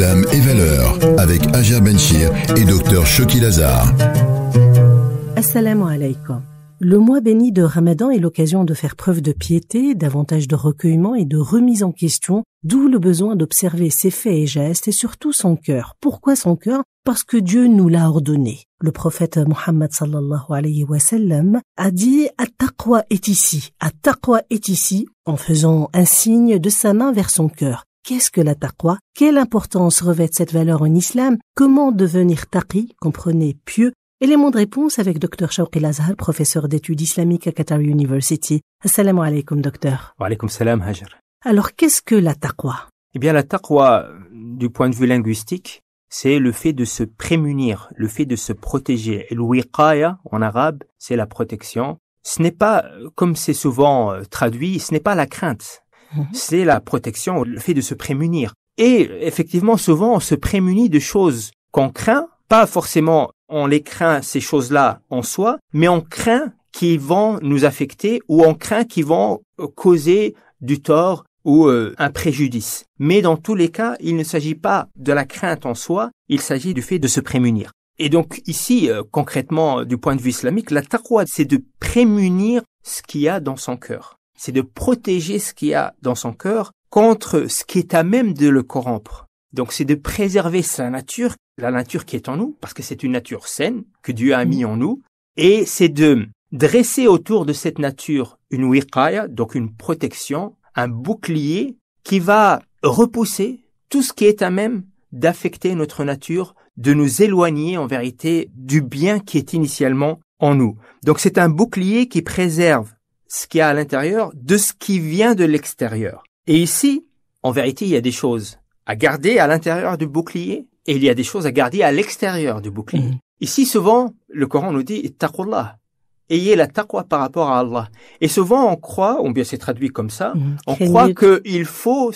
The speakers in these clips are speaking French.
Islam et valeurs avec Hajar Benchir et Dr Choki Lazare. Assalamu alaikum. Le mois béni de Ramadan est l'occasion de faire preuve de piété, davantage de recueillement et de remise en question, d'où le besoin d'observer ses faits et gestes et surtout son cœur. Pourquoi son cœur? Parce que Dieu nous l'a ordonné. Le prophète Mohammed sallallahu alayhi wa sallam a dit « At-taqwa est ici ». « At-taqwa est ici » en faisant un signe de sa main vers son cœur. Qu'est-ce que la taqwa? Quelle importance revêt cette valeur en islam? Comment devenir taqi, comprenez pieux? Élément de réponse avec Dr Choki Lazare, professeur d'études islamiques à Qatar University. Assalamu alaikum, docteur. Wa alaikum salam, Hajar. Alors, qu'est-ce que la taqwa? Eh bien, la taqwa, du point de vue linguistique, c'est le fait de se prémunir, le fait de se protéger. Et le wiqaya, en arabe, c'est la protection. Ce n'est pas, comme c'est souvent traduit, ce n'est pas la crainte. C'est la protection, le fait de se prémunir. Et effectivement, souvent, on se prémunit de choses qu'on craint, pas forcément on les craint ces choses-là en soi, mais on craint qui vont nous affecter ou on craint qui vont causer du tort ou un préjudice. Mais dans tous les cas, il ne s'agit pas de la crainte en soi, il s'agit du fait de se prémunir. Et donc ici, concrètement, du point de vue islamique, la taqwa, c'est de prémunir ce qu'il y a dans son cœur. C'est de protéger ce qu'il y a dans son cœur contre ce qui est à même de le corrompre. Donc c'est de préserver sa nature, la nature qui est en nous, parce que c'est une nature saine que Dieu a mis en nous, et c'est de dresser autour de cette nature une wiqaya, donc une protection, un bouclier qui va repousser tout ce qui est à même d'affecter notre nature, de nous éloigner en vérité du bien qui est initialement en nous. Donc c'est un bouclier qui préserve ce qu'il y a à l'intérieur de ce qui vient de l'extérieur. Et ici, en vérité, il y a des choses à garder à l'intérieur du bouclier et il y a des choses à garder à l'extérieur du bouclier. Ici, souvent, le Coran nous dit « Ittaqullah ». Ayez la taqwa par rapport à Allah. Et souvent, on croit, ou bien c'est traduit comme ça, on croit qu'il faut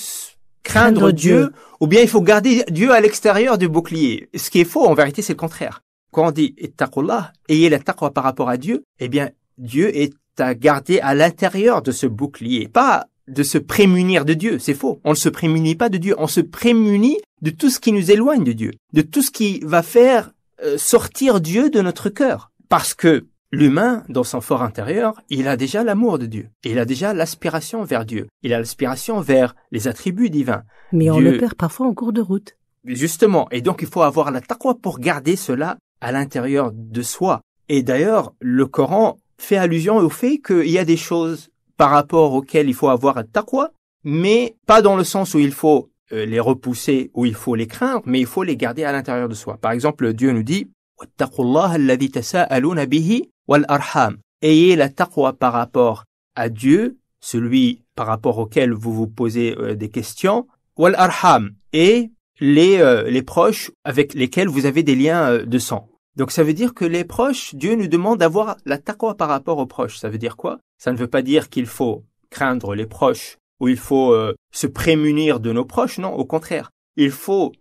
craindre Dieu, ou bien il faut garder Dieu à l'extérieur du bouclier. Ce qui est faux, en vérité, c'est le contraire. Quand on dit « Ittaqullah », ayez la taqwa par rapport à Dieu, eh bien, Dieu est à garder à l'intérieur de ce bouclier, pas de se prémunir de Dieu, c'est faux. On ne se prémunit pas de Dieu, on se prémunit de tout ce qui nous éloigne de Dieu, de tout ce qui va faire sortir Dieu de notre cœur. Parce que l'humain, dans son fort intérieur, il a déjà l'amour de Dieu, il a déjà l'aspiration vers Dieu, il a l'aspiration vers les attributs divins. Mais on le perd parfois en cours de route. Justement, et donc il faut avoir la taqwa pour garder cela à l'intérieur de soi. Et d'ailleurs, le Coran fait allusion au fait qu'il y a des choses par rapport auxquelles il faut avoir un taqwa, mais pas dans le sens où il faut les repousser, où il faut les craindre, mais il faut les garder à l'intérieur de soi. Par exemple, Dieu nous dit « Wattaqullaha alladhi tasa'aluna bihi wal arham » Ayez la taqwa par rapport à Dieu, celui par rapport auquel vous vous posez des questions, wal arham, et les proches avec lesquels vous avez des liens de sang. Donc ça veut dire que les proches, Dieu nous demande d'avoir la taqwa par rapport aux proches. Ça veut dire quoi? Ça ne veut pas dire qu'il faut craindre les proches ou il faut se prémunir de nos proches. Non, au contraire. Il faut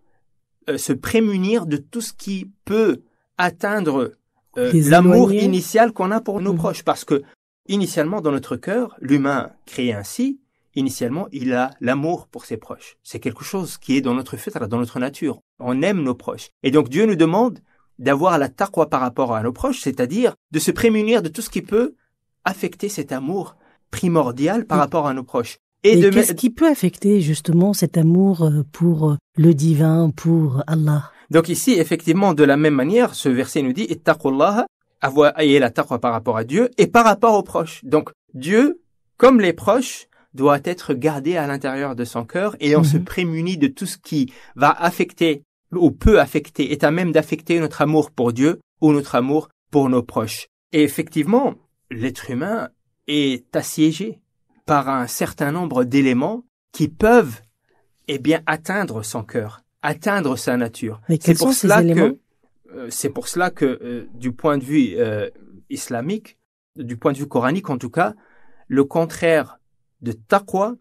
se prémunir de tout ce qui peut atteindre l'amour initial qu'on a pour nos proches. Parce que initialement, dans notre cœur, l'humain créé ainsi, initialement, il a l'amour pour ses proches. C'est quelque chose qui est dans notre fitra, dans notre nature. On aime nos proches. Et donc Dieu nous demande d'avoir la taqwa par rapport à nos proches, c'est-à-dire de se prémunir de tout ce qui peut affecter cet amour primordial par rapport à nos proches. Et qu'est-ce qui peut affecter justement cet amour pour le divin, pour Allah? Donc ici, effectivement, de la même manière, ce verset nous dit « Ittaqullaha » ayez la taqwa par rapport à Dieu et par rapport aux proches. Donc Dieu, comme les proches, doit être gardé à l'intérieur de son cœur et on se prémunit de tout ce qui va affecter ou peut affecter, est à même d'affecter notre amour pour Dieu ou notre amour pour nos proches. Et effectivement, l'être humain est assiégé par un certain nombre d'éléments qui peuvent, atteindre son cœur, atteindre sa nature. Mais quels sont ces éléments? C'est pour cela que, du point de vue islamique, du point de vue coranique en tout cas, le contraire de taqwa,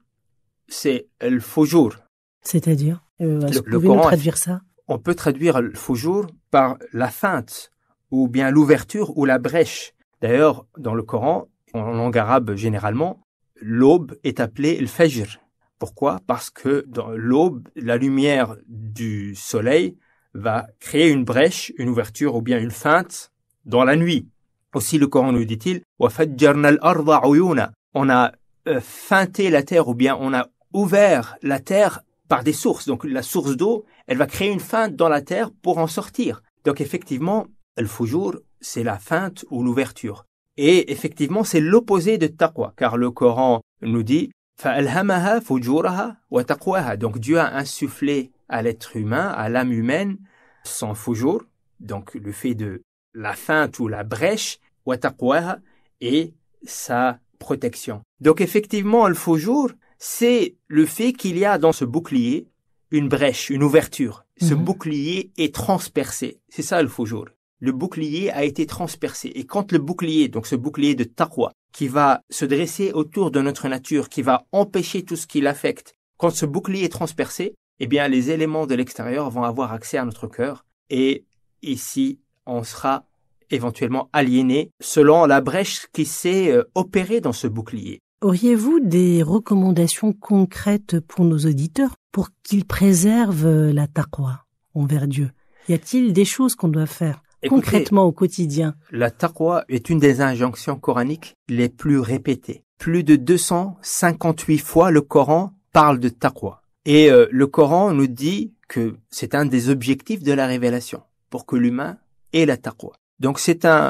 c'est le fujur. C'est-à-dire, est-ce que vous pouvez nous traduire ça? On peut traduire le fujur par la feinte, ou bien l'ouverture ou la brèche. D'ailleurs, dans le Coran, en langue arabe généralement, l'aube est appelée le fajr. Pourquoi? Parce que dans l'aube, la lumière du soleil va créer une brèche, une ouverture ou bien une feinte dans la nuit. Aussi, le Coran nous dit-il, وَفَجَّرْنَا الْأَرْضَ عُيُونًا. On a feinté la terre ou bien on a ouvert la terre par des sources. Donc la source d'eau, elle va créer une feinte dans la terre pour en sortir. Donc effectivement, al-fujur, c'est la feinte ou l'ouverture. Et effectivement, c'est l'opposé de taqwa, car le Coran nous dit فَأَلْهَمَهَا فُجُورَهَا وَتَقْوَاهَا. Donc Dieu a insufflé à l'être humain, à l'âme humaine, son fujur, donc le fait de la feinte ou la brèche, وَتَقْوَاهَا, et sa protection. Donc effectivement, le fujur, c'est le fait qu'il y a dans ce bouclier une brèche, une ouverture. Ce bouclier est transpercé. C'est ça le fujur. Le bouclier a été transpercé. Et quand le bouclier, donc ce bouclier de taqwa, qui va se dresser autour de notre nature, qui va empêcher tout ce qui l'affecte, quand ce bouclier est transpercé, eh bien les éléments de l'extérieur vont avoir accès à notre cœur. Et ici, on sera éventuellement aliéné selon la brèche qui s'est opérée dans ce bouclier. Auriez-vous des recommandations concrètes pour nos auditeurs pour qu'ils préservent la taqwa envers Dieu? Y a-t-il des choses qu'on doit faire concrètement au quotidien? La taqwa est une des injonctions coraniques les plus répétées. Plus de 258 fois le Coran parle de taqwa. Et le Coran nous dit que c'est un des objectifs de la révélation, pour que l'humain ait la taqwa. Donc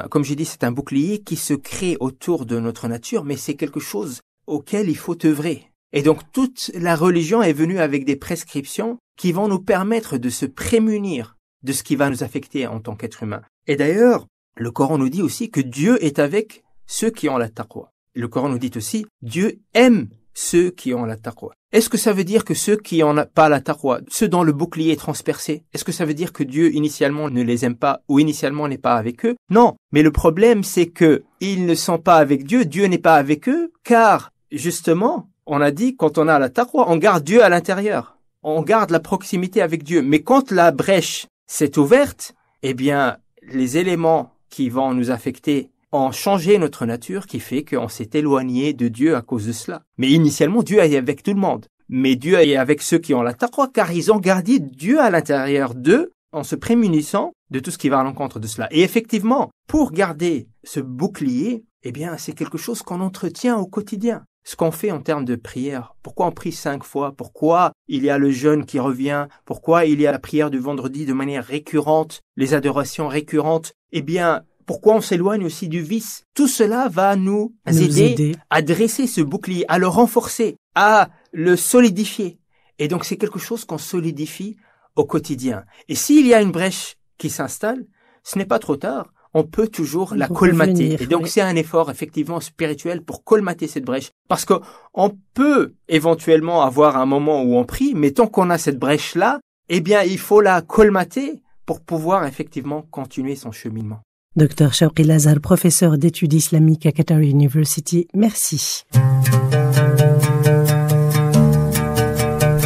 comme j'ai dit, c'est un bouclier qui se crée autour de notre nature, mais c'est quelque chose auquel il faut œuvrer. Et donc toute la religion est venue avec des prescriptions qui vont nous permettre de se prémunir de ce qui va nous affecter en tant qu'être humain. Et d'ailleurs, le Coran nous dit aussi que Dieu est avec ceux qui ont la taqwa. Le Coran nous dit aussi, Dieu aime ceux qui ont la taqwa. Est-ce que ça veut dire que ceux qui n'ont pas la taqwa, ceux dont le bouclier est transpercé, est-ce que ça veut dire que Dieu initialement ne les aime pas ou initialement n'est pas avec eux? Non, mais le problème c'est que ils ne sont pas avec Dieu, Dieu n'est pas avec eux, car justement, on a dit quand on a la taqwa, on garde Dieu à l'intérieur, on garde la proximité avec Dieu. Mais quand la brèche s'est ouverte, eh bien les éléments qui vont nous affecter ont changé notre nature, qui fait qu'on s'est éloigné de Dieu à cause de cela. Mais initialement, Dieu est avec tout le monde. Mais Dieu est avec ceux qui ont la taqwa, car ils ont gardé Dieu à l'intérieur d'eux en se prémunissant de tout ce qui va à l'encontre de cela. Et effectivement, pour garder ce bouclier, eh bien, c'est quelque chose qu'on entretient au quotidien. Ce qu'on fait en termes de prière. Pourquoi on prie 5 fois? Pourquoi il y a le jeûne qui revient? Pourquoi il y a la prière du vendredi de manière récurrente? Les adorations récurrentes? Eh bien, pourquoi on s'éloigne aussi du vice? Tout cela va nous aider à dresser ce bouclier, à le renforcer, à le solidifier. Et donc c'est quelque chose qu'on solidifie au quotidien. Et s'il y a une brèche qui s'installe, ce n'est pas trop tard, on peut toujours la colmater. Et donc c'est un effort effectivement spirituel pour colmater cette brèche. Parce que on peut éventuellement avoir un moment où on prie, mais tant qu'on a cette brèche-là, eh bien il faut la colmater pour pouvoir effectivement continuer son cheminement. Dr Shawqi Lazar, professeur d'études islamiques à Qatar University, merci.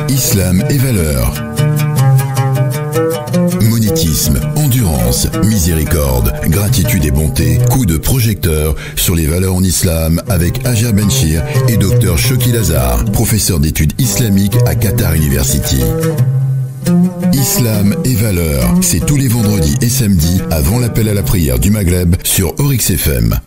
Islam et valeurs. Monétisme, endurance, miséricorde, gratitude et bonté. Coup de projecteur sur les valeurs en islam avec Hajar Benchir et Dr Shawqi Lazar, professeur d'études islamiques à Qatar University. Islam et valeurs, c'est tous les vendredis et samedis avant l'appel à la prière du Maghreb sur Oryx FM.